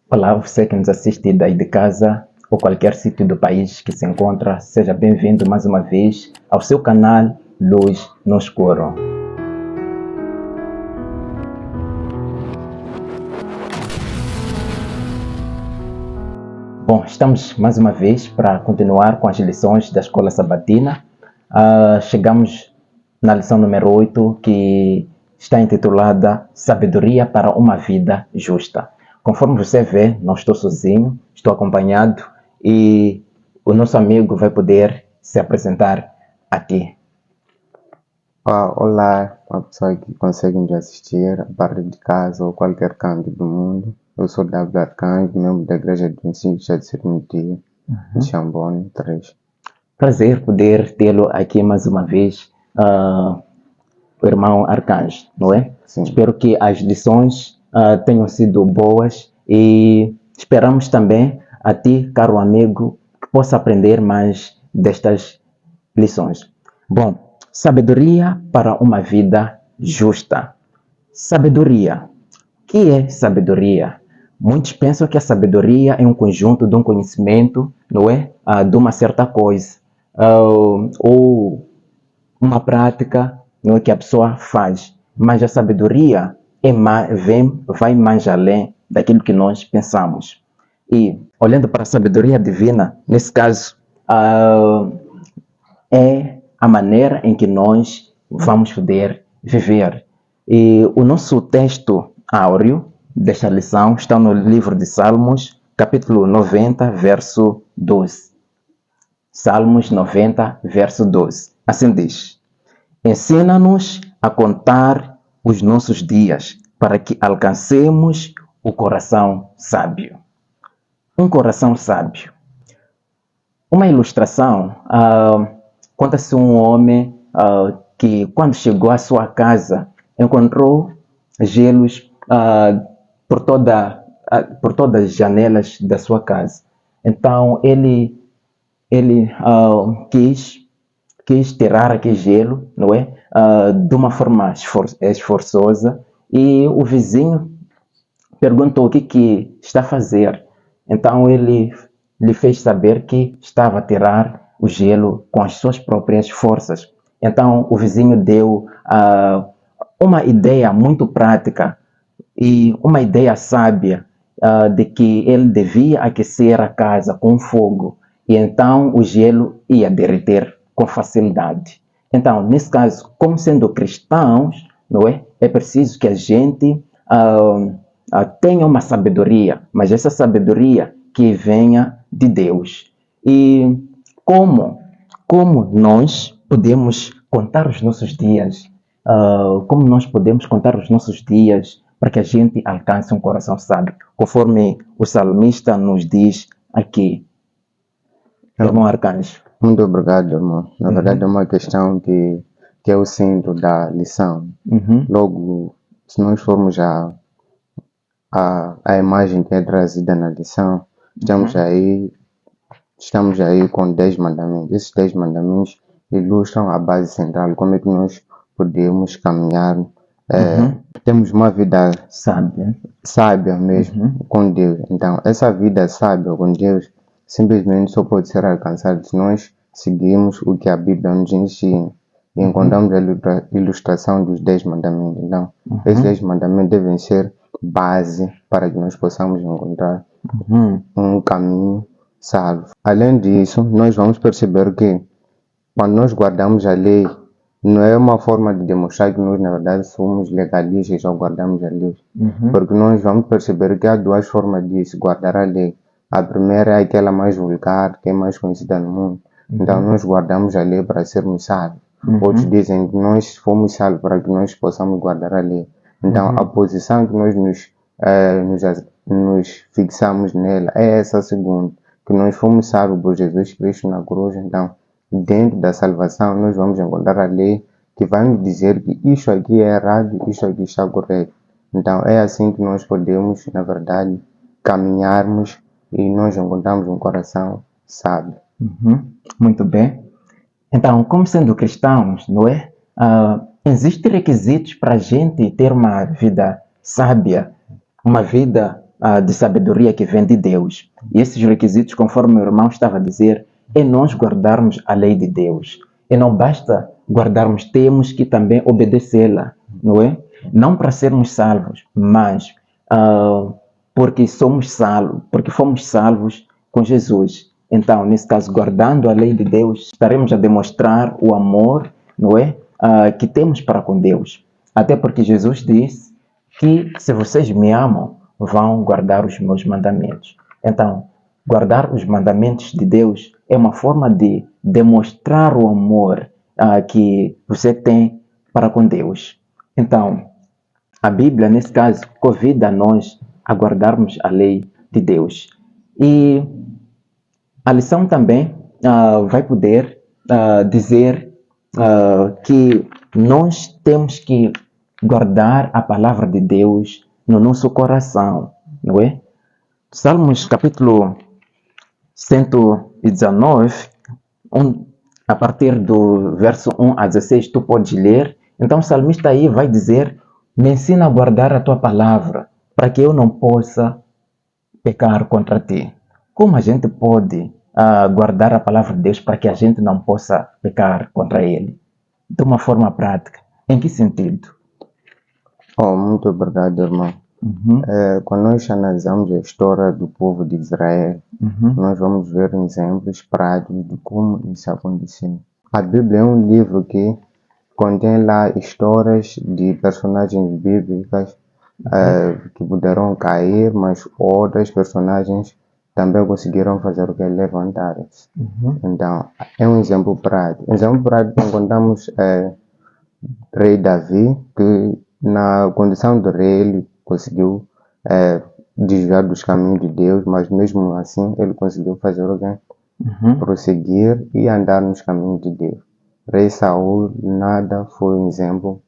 Olá, você que nos assiste daí de casa ou qualquer sítio do país que se encontra, seja bem-vindo mais uma vez ao seu canal Luz no Escuro. Bom, estamos mais uma vez para continuar com as lições da Escola Sabatina. Chegamos na lição número 8, que está intitulada Sabedoria para uma Vida Justa. Conforme você vê, não estou sozinho, estou acompanhado e o nosso amigo vai poder se apresentar aqui. Olá, a pessoa que consegue nos assistir a partir de casa ou qualquer canto do mundo. Eu sou W. Arcanjo, membro da Igreja do Ensino de Sermitia, de Xambone 3. Prazer poder tê-lo aqui mais uma vez, o irmão Arcanjo, não é? Sim. Espero que as lições tenham sido boas e esperamos também a ti, caro amigo, que possa aprender mais destas lições. Bom, sabedoria para uma vida justa. Sabedoria. O que é sabedoria? Muitos pensam que a sabedoria é um conjunto de um conhecimento, não é? De uma certa coisa, ou uma prática, não é, que a pessoa faz. Mas a sabedoria vai mais além daquilo que nós pensamos. E, olhando para a sabedoria divina, nesse caso, é a maneira em que nós vamos poder viver. E o nosso texto áureo desta lição está no livro de Salmos, capítulo 90, verso 12. Salmos 90, verso 12. Assim diz: Ensina-nos a contar os nossos dias, para que alcancemos o coração sábio. Um coração sábio. Uma ilustração, conta-se um homem que, quando chegou à sua casa, encontrou gelos por todas as janelas da sua casa. Então, ele quis tirar aquele gelo, não é? De uma forma esforçosa, e o vizinho perguntou o que está a fazer. Então ele lhe fez saber que estava a tirar o gelo com as suas próprias forças. Então o vizinho deu uma ideia muito prática e uma ideia sábia de que ele devia aquecer a casa com fogo, e então o gelo ia derreter com facilidade. Então, nesse caso, como sendo cristãos, não é? É preciso que a gente tenha uma sabedoria, mas essa sabedoria que venha de Deus. E como nós podemos contar os nossos dias? Como nós podemos contar os nossos dias para que a gente alcance um coração sábio, conforme o salmista nos diz aqui. Irmão Arcanjo. Muito obrigado, irmão. Na verdade, é uma questão que eu sinto da lição. Logo, se nós formos a imagem que é trazida na lição, estamos aí com 10 mandamentos. Esses 10 mandamentos ilustram a base central, como é que nós podemos caminhar. Temos uma vida sábia mesmo com Deus. Então, essa vida sábia com Deus simplesmente só pode ser alcançada se nós seguirmos o que a Bíblia nos ensina e encontramos a ilustração dos 10 mandamentos. Então, esses 10 mandamentos devem ser base para que nós possamos encontrar um caminho salvo. Além disso, nós vamos perceber que quando nós guardamos a lei, não é uma forma de demonstrar que nós, na verdade, somos legalistas ou guardamos a lei. Porque nós vamos perceber que há duas formas de se guardar a lei. A primeira é aquela mais vulgar, que é mais conhecida no mundo. Então, nós guardamos a lei para sermos salvos. Outros dizem que nós fomos salvos para que nós possamos guardar a lei. Então, a posição que nós nos fixamos nela é essa segunda, que nós fomos salvos por Jesus Cristo na cruz. Então, dentro da salvação, nós vamos encontrar a lei que vai nos dizer que isso aqui é errado, isso aqui está correto. Então, é assim que nós podemos, na verdade, caminharmos e nós encontramos um coração sábio. Muito bem. Então, como sendo cristãos, não é? Existem requisitos para a gente ter uma vida sábia, uma vida de sabedoria que vem de Deus. E esses requisitos, conforme o irmão estava a dizer, é nós guardarmos a lei de Deus. E não basta guardarmos, temos que também obedecê-la, não é? Não para sermos salvos, mas porque somos salvos, porque fomos salvos com Jesus. Então, nesse caso, guardando a lei de Deus, estaremos a demonstrar o amor, não é? Que temos para com Deus. Até porque Jesus disse que se vocês me amam, vão guardar os meus mandamentos. Então, guardar os mandamentos de Deus é uma forma de demonstrar o amor que você tem para com Deus. Então, a Bíblia, nesse caso, convida a nós a guardarmos a lei de Deus. E a lição também vai poder dizer que nós temos que guardar a palavra de Deus no nosso coração, não é? Salmos capítulo 119, a partir do verso 1 a 16, tu podes ler. Então o salmista aí vai dizer: me ensina a guardar a tua palavra, para que eu não possa pecar contra ti. Como a gente pode guardar a palavra de Deus para que a gente não possa pecar contra ele? De uma forma prática. Em que sentido? Muito obrigado, irmão. Quando nós analisamos a história do povo de Israel, nós vamos ver exemplos práticos de como isso aconteceu. A Bíblia é um livro que contém lá histórias de personagens bíblicas que puderam cair, mas outras personagens também conseguiram fazer o que? Levantar-se. Então, é um exemplo prático. Exemplo prático, encontramos rei Davi, que na condição de rei ele conseguiu desviar dos caminhos de Deus, mas mesmo assim ele conseguiu fazer o que? Prosseguir e andar nos caminhos de Deus. Rei Saul, nada foi um exemplo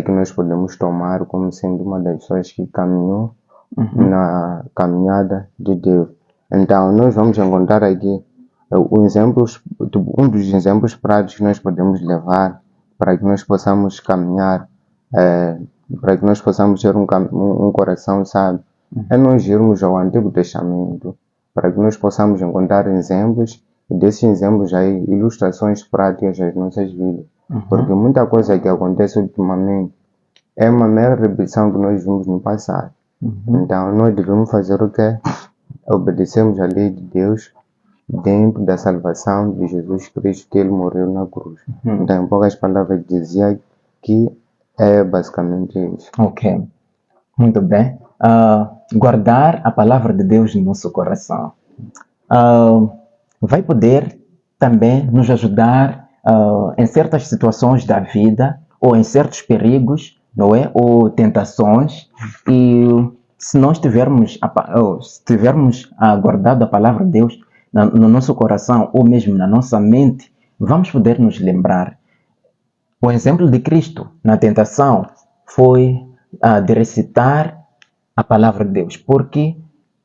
que nós podemos tomar como sendo uma das pessoas que caminhou na caminhada de Deus. Então, nós vamos encontrar aqui um dos exemplos práticos que nós podemos levar para que nós possamos caminhar, para que nós possamos ter um coração sábio, é nós irmos ao Antigo Testamento, para que nós possamos encontrar exemplos e desses exemplos aí, ilustrações práticas das nossas vidas. Porque muita coisa que acontece ultimamente é uma mera repetição que nós vimos no passado. Então, nós devemos fazer o quê? Obedecemos a lei de Deus dentro da salvação de Jesus Cristo, que ele morreu na cruz. Então, em poucas palavras, dizia que é basicamente isso. Ok, muito bem. Guardar a palavra de Deus no nosso coração vai poder também nos ajudar em certas situações da vida ou em certos perigos, não é? Ou tentações. E se nós tivermos guardado a palavra de Deus no nosso coração ou mesmo na nossa mente, vamos poder nos lembrar. O exemplo de Cristo na tentação foi de recitar a palavra de Deus, porque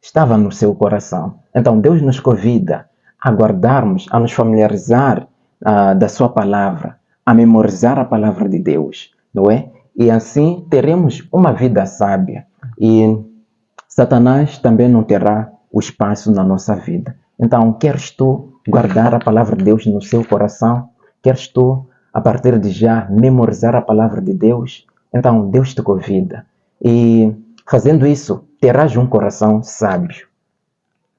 estava no seu coração. Então Deus nos convida a guardarmos, a nos familiarizar da sua palavra, a memorizar a palavra de Deus, não é? E assim teremos uma vida sábia e Satanás também não terá o espaço na nossa vida. Então, queres tu guardar a palavra de Deus no seu coração? Queres tu, a partir de já, memorizar a palavra de Deus? Então, Deus te convida. E fazendo isso, terás um coração sábio.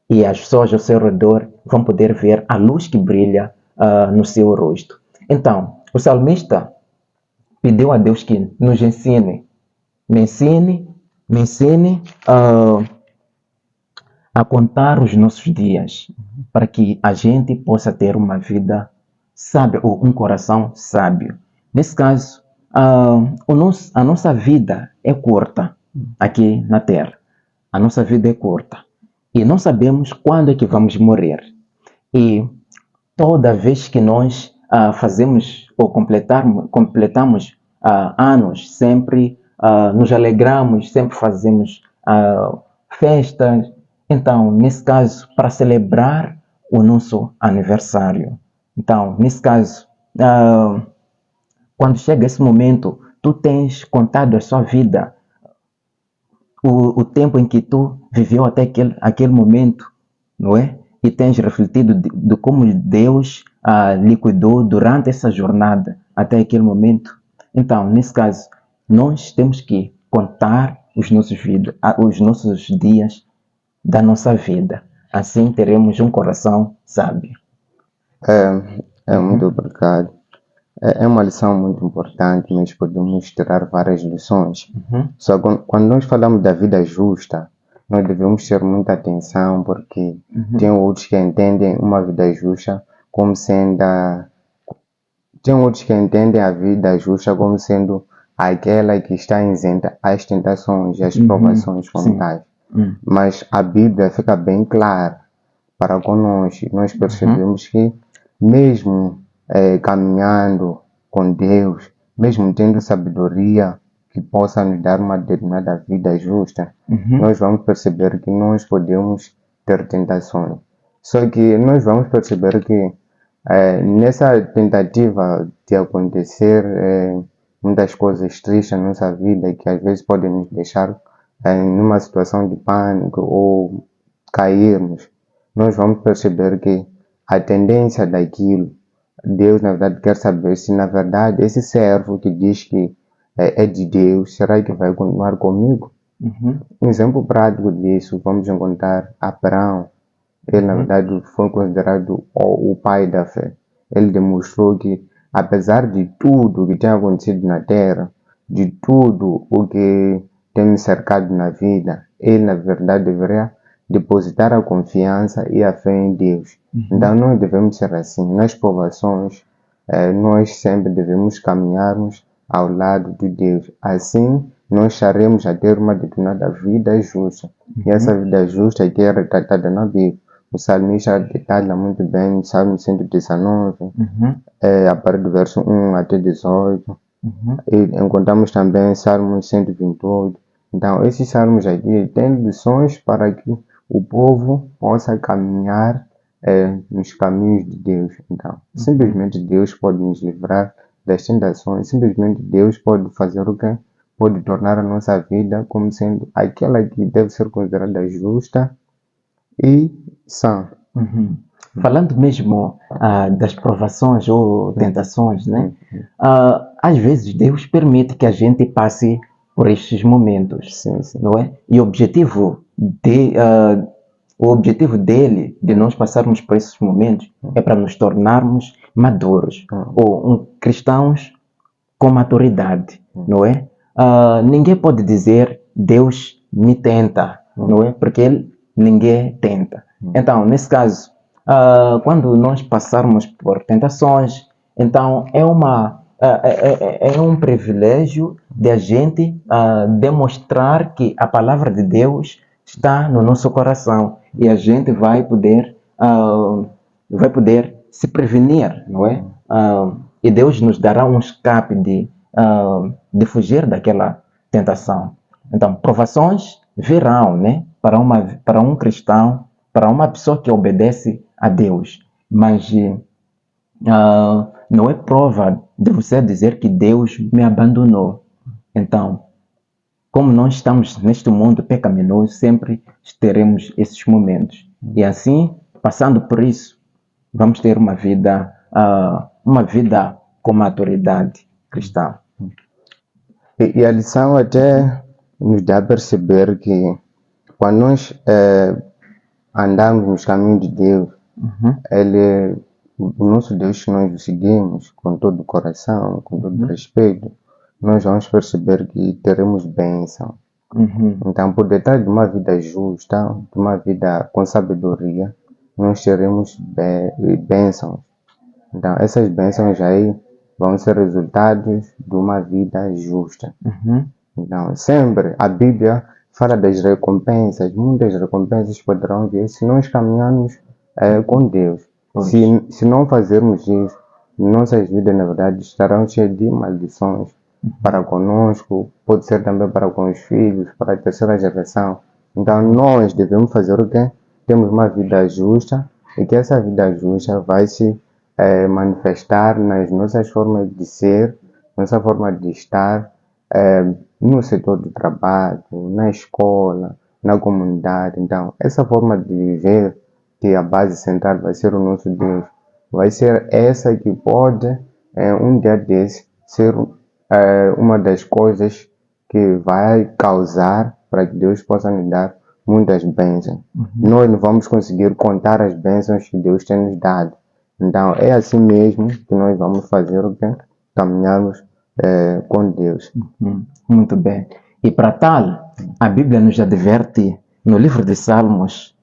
E as pessoas ao seu redor vão poder ver a luz que brilha no seu rosto. Então, o salmista pediu a Deus que nos ensine. Me ensine a contar os nossos dias, para que a gente possa ter uma vida sábia, ou um coração sábio. Nesse caso, a nossa vida é curta aqui na Terra. A nossa vida é curta. E não sabemos quando é que vamos morrer. E toda vez que nós fazemos ou completamos anos, sempre nos alegramos, sempre fazemos festas. Então, nesse caso, para celebrar o nosso aniversário. Então, nesse caso, quando chega esse momento, tu tens contado a sua vida o tempo em que tu viveu até aquele momento, não é? E tens refletido de como Deus lhe cuidou durante essa jornada até aquele momento. Então, nesse caso, nós temos que contar os nossos dias da nossa vida. Assim teremos um coração sábio. Muito obrigado. É uma lição muito importante, mas podemos tirar várias lições. Só quando nós falamos da vida justa, nós devemos ter muita atenção, porque tem outros que entendem uma vida justa como sendo tem outros que entendem a vida justa como sendo aquela que está isenta às tentações e às provações como tais. Mas a Bíblia fica bem clara para conosco. Nós percebemos que mesmo caminhando com Deus, mesmo tendo sabedoria que possa nos dar uma determinada vida justa, nós vamos perceber que nós podemos ter tentações. Só que nós vamos perceber que nessa tentativa de acontecer muitas coisas tristes na nossa vida que às vezes podem nos deixar numa situação de pânico ou cairmos, nós vamos perceber que a tendência daquilo, Deus na verdade quer saber se na verdade esse servo que diz que é de Deus, será que vai continuar comigo? Um exemplo prático disso, vamos encontrar Abraão. Ele na verdade foi considerado o pai da fé. Ele demonstrou que apesar de tudo que tem acontecido na terra, de tudo o que tem me cercado na vida, ele na verdade deveria depositar a confiança e a fé em Deus. Então nós devemos ser assim. Nas provações, nós sempre devemos caminharmos ao lado de Deus. Assim, nós estaremos a ter uma determinada vida justa. E essa vida justa aqui é retratada na Bíblia. O salmista detalha muito bem no Salmo 119, a partir do verso 1 até 18. E encontramos também Salmo 128. Então, esses salmos aqui têm lições para que o povo possa caminhar nos caminhos de Deus. Então, simplesmente Deus pode nos livrar das tentações, simplesmente Deus pode fazer o que? Pode tornar a nossa vida como sendo aquela que deve ser considerada justa e sã. Falando mesmo das provações ou tentações, né? Às vezes Deus permite que a gente passe por estes momentos, Sim. não é? E o objetivo dele, de nós passarmos por esses momentos, é para nos tornarmos maduros, ou cristãos com maturidade, não é? Ninguém pode dizer Deus me tenta, não é? Porque ninguém tenta. Então, nesse caso, quando nós passarmos por tentações, então é um privilégio de a gente demonstrar que a palavra de Deus está no nosso coração e a gente vai poder se prevenir, não é? E Deus nos dará um escape de fugir daquela tentação. Então, provações virão, né? Para um cristão, para uma pessoa que obedece a Deus, mas não é prova de você dizer que Deus me abandonou. Então, como nós estamos neste mundo pecaminoso, sempre teremos esses momentos. E assim, passando por isso, vamos ter uma vida com maturidade cristã. E a lição até nos dá a perceber que quando nós andamos nos caminhos de Deus, o nosso Deus que nós o seguimos com todo o coração, com todo o respeito, nós vamos perceber que teremos bênção. Então, por detrás de uma vida justa, de uma vida com sabedoria, nós teremos bênçãos. Então, essas bênçãos aí vão ser resultados de uma vida justa. Então, sempre a Bíblia fala das recompensas. Muitas recompensas poderão vir se nós caminharmos com Deus. Se não fazermos isso, nossas vidas, na verdade, estarão cheias de maldições para conosco, pode ser também para com os filhos, para a terceira geração. Então, nós devemos fazer o quê? Temos uma vida justa e que essa vida justa vai se manifestar nas nossas formas de ser, nossa forma de estar, no setor do trabalho, na escola, na comunidade. Então, essa forma de viver, que a base central vai ser o nosso Deus, vai ser essa que pode, um dia desse, ser uma das coisas que vai causar para que Deus possa nos dar muitas bênçãos. Nós não vamos conseguir contar as bênçãos que Deus tem nos dado. Então, é assim mesmo que nós vamos fazer o que? Caminharmos com Deus. Muito bem. E para tal, a Bíblia nos adverte no livro de Salmos,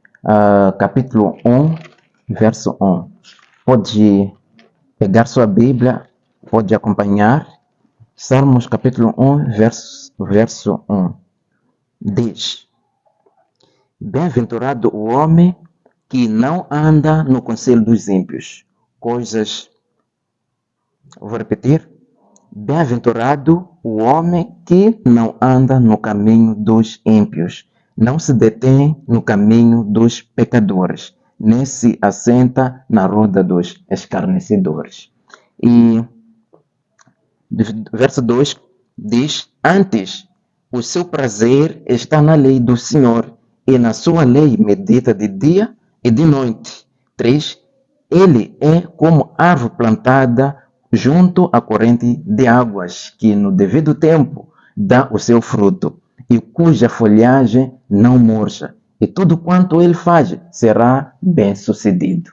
capítulo 1, verso 1. Pode pegar sua Bíblia, pode acompanhar. Salmos capítulo 1, verso 1. Diz: Bem-aventurado o homem que não anda no conselho dos ímpios. Vou repetir. Bem-aventurado o homem que não anda no caminho dos ímpios, não se detém no caminho dos pecadores, nem se assenta na roda dos escarnecedores. E verso 2 diz: Antes, o seu prazer está na lei do Senhor, e na sua lei medita de dia e de noite. 3. Ele é como árvore plantada junto à corrente de águas, que no devido tempo dá o seu fruto, e cuja folhagem não murcha, e tudo quanto ele faz será bem-sucedido.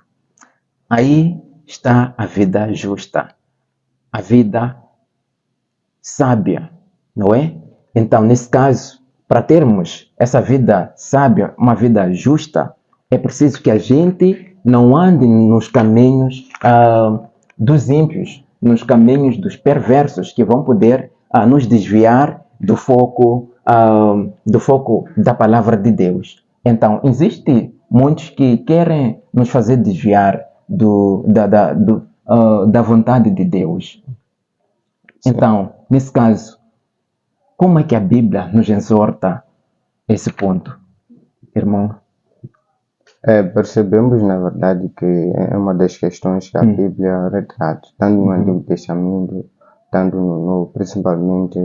Aí está a vida justa, a vida sábia, não é? Então, nesse caso, para termos essa vida sábia, uma vida justa, é preciso que a gente não ande nos caminhos dos ímpios, nos caminhos dos perversos, que vão poder nos desviar do foco da palavra de Deus. Então, existem muitos que querem nos fazer desviar da vontade de Deus. Então, nesse caso, como é que a Bíblia nos exorta esse ponto, irmão? Percebemos, na verdade, que é uma das questões que a Bíblia retrata, tanto no Antigo Testamento, tanto no Novo, principalmente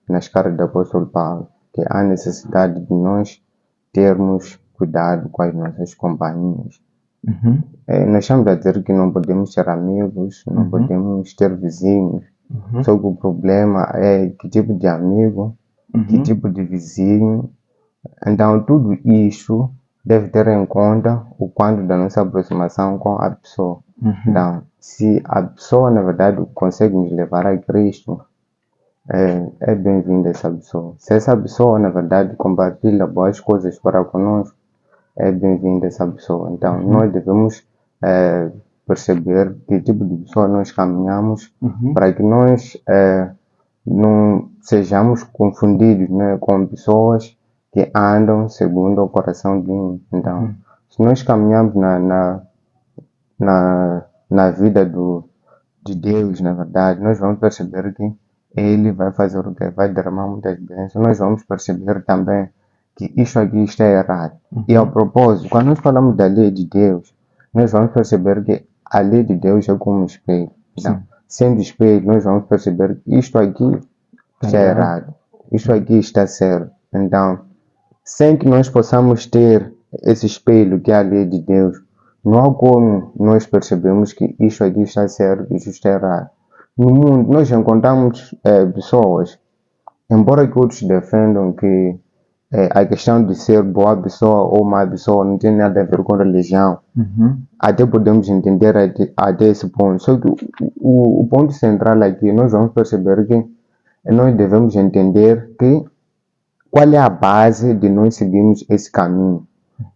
nas cartas do apóstolo Paulo, que há necessidade de nós termos cuidado com as nossas companhias. Nós estamos a dizer que não podemos ter amigos, não podemos ter vizinhos, só que o problema é que tipo de amigo, que tipo de vizinho. Então, tudo isso deve ter em conta o quanto da nossa aproximação com a pessoa. Então, se a pessoa, na verdade, consegue nos levar a Cristo, é bem-vinda essa pessoa. Se essa pessoa, na verdade, compartilha boas coisas para conosco, é bem-vinda essa pessoa. Então, nós devemos perceber que tipo de pessoa nós caminhamos para que nós não sejamos confundidos, né, com pessoas que andam segundo o coração divino. Então, se nós caminhamos na vida de Deus, na verdade, nós vamos perceber que Ele vai fazer o que? Vai derramar muitas bênçãos. Nós vamos perceber também que isso aqui está errado. E ao propósito, quando nós falamos da lei de Deus, nós vamos perceber que a lei de Deus é como um espelho. Então, sendo espelho, nós vamos perceber que isto aqui está errado, isto aqui está certo. Então, sem que nós possamos ter esse espelho que é a lei de Deus, não há como nós percebemos que isto aqui está certo, isto está errado. No mundo, nós encontramos pessoas, embora que outros defendam que a questão de ser boa pessoa ou má pessoa não tem nada a ver com religião, até podemos entender até esse ponto. Só que o ponto central aqui, nós vamos perceber que nós devemos entender que qual é a base de nós seguirmos esse caminho.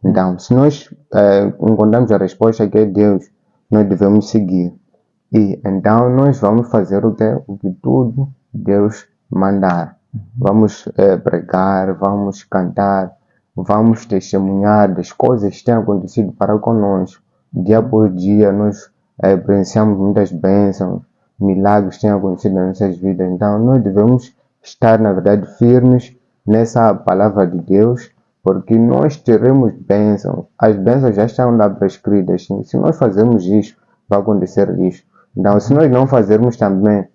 Então, se nós encontramos a resposta que é Deus, nós devemos seguir. E então nós vamos fazer o que tudo Deus mandar. Vamos pregar, vamos cantar, vamos testemunhar das coisas que têm acontecido para conosco. Dia por dia nós presenciamos muitas bênçãos, milagres têm acontecido nas nossas vidas. Então nós devemos estar, na verdade, firmes nessa palavra de Deus, porque nós teremos bênçãos. As bênçãos já estão lá prescritas. Se nós fazermos isso, vai acontecer isso. Então, se nós não fazermos também,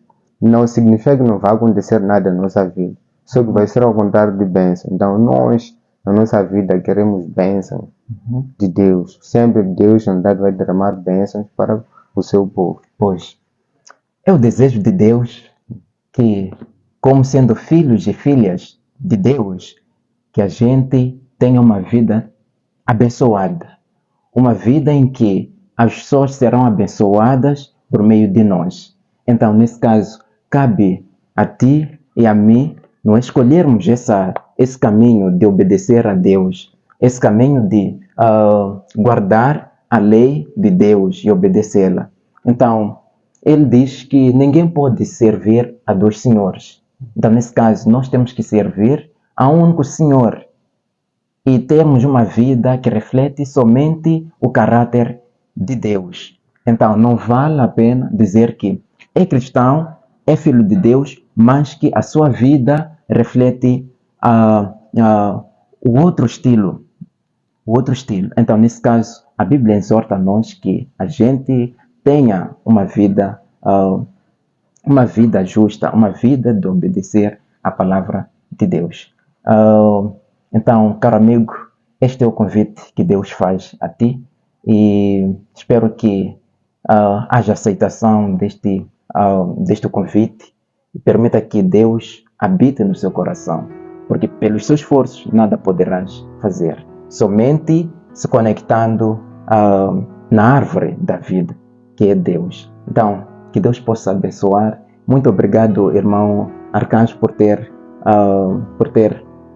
não significa que não vai acontecer nada na nossa vida. só que vai ser ao contrário de bênção. Então nós, na nossa vida, queremos bênção de Deus. Sempre Deus, na verdade, vai derramar bênçãos para o seu povo. Pois, é o desejo de Deus que, como sendo filhos e filhas de Deus, que a gente tenha uma vida abençoada. Uma vida em que as pessoas serão abençoadas por meio de nós. Então, nesse caso, cabe a ti e a mim não escolhermos esse caminho de obedecer a Deus, esse caminho de guardar a lei de Deus e obedecê-la. Então, ele diz que ninguém pode servir a dois senhores. Então, nesse caso, nós temos que servir a um único Senhor e termos uma vida que reflete somente o caráter de Deus. Então, não vale a pena dizer que é cristão, é filho de Deus, mas que a sua vida reflete o outro estilo. O outro estilo. Então, nesse caso, a Bíblia exorta a nós que a gente tenha uma vida justa, uma vida de obedecer à palavra de Deus. Então, caro amigo, este é o convite que Deus faz a ti e espero que haja aceitação deste convite e permita que Deus habite no seu coração, porque pelos seus esforços nada poderás fazer, somente se conectando na árvore da vida, que é Deus. Então, que Deus possa abençoar. Muito obrigado, irmão Arcanjo, por ter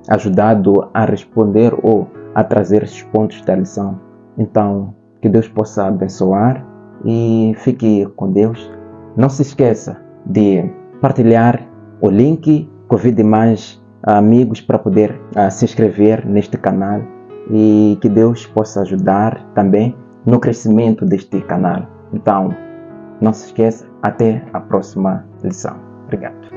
ajudado a responder ou a trazer esses pontos da lição. Então, que Deus possa abençoar e fique com Deus. Não se esqueça de partilhar o link, convide mais amigos para poder se inscrever neste canal e que Deus possa ajudar também no crescimento deste canal. Então, não se esqueça, até a próxima lição. Obrigado.